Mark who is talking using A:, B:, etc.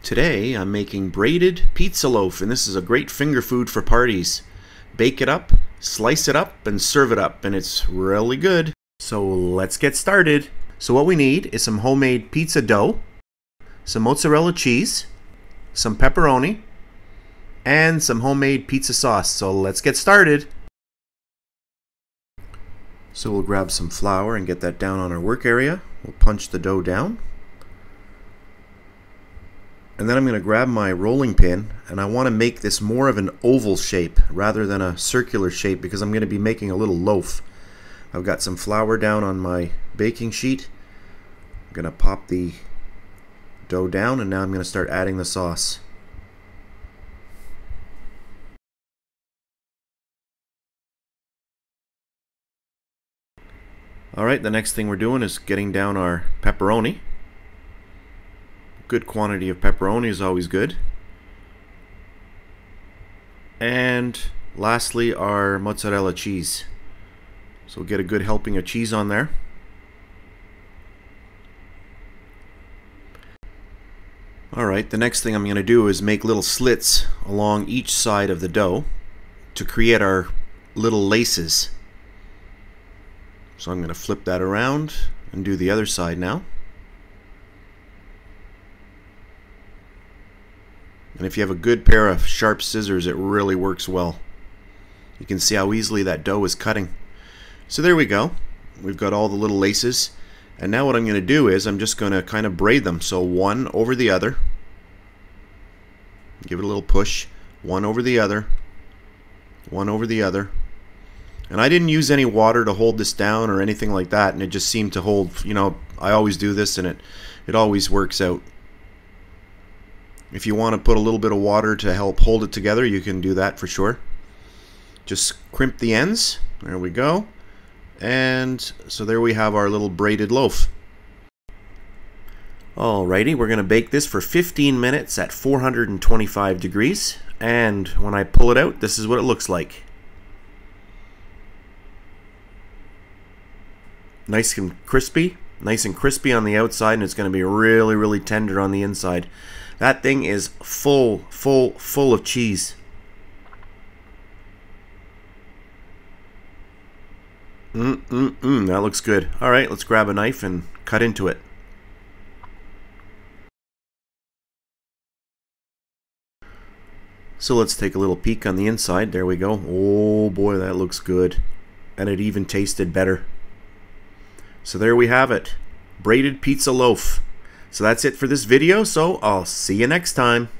A: Today I'm making braided pizza loaf, and this is a great finger food for parties. Bake it up, slice it up, and serve it up, and it's really good. So let's get started. So what we need is some homemade pizza dough, some mozzarella cheese, some pepperoni, and some homemade pizza sauce. So let's get started. So we'll grab some flour and get that down on our work area. We'll punch the dough down. And then I'm going to grab my rolling pin, and I want to make this more of an oval shape rather than a circular shape because I'm going to be making a little loaf. I've got some flour down on my baking sheet. I'm going to pop the dough down, and now I'm going to start adding the sauce. Alright, the next thing we're doing is getting down our pepperoni. Good quantity of pepperoni is always good. And lastly, our mozzarella cheese. So we'll get a good helping of cheese on there. Alright, the next thing I'm going to do is make little slits along each side of the dough to create our little laces. So I'm going to flip that around and do the other side now. And if you have a good pair of sharp scissors, it really works well. You can see how easily that dough is cutting. So there we go. We've got all the little laces. And now what I'm going to do is I'm just going to kind of braid them. So one over the other. Give it a little push. One over the other. One over the other. And I didn't use any water to hold this down or anything like that. And it just seemed to hold, you know, I always do this and it always works out. If you want to put a little bit of water to help hold it together, you can do that for sure. Just crimp the ends. There we go. And so there we have our little braided loaf. Alrighty, we're going to bake this for 15 minutes at 425 degrees. And when I pull it out, this is what it looks like. Nice and crispy on the outside, and it's going to be really, really tender on the inside. That thing is full of cheese. That looks good. Alright, let's grab a knife and cut into it. So let's take a little peek on the inside. There we go. Oh boy, that looks good. And it even tasted better. So there we have it. Braided pizza loaf. So that's it for this video, so I'll see you next time.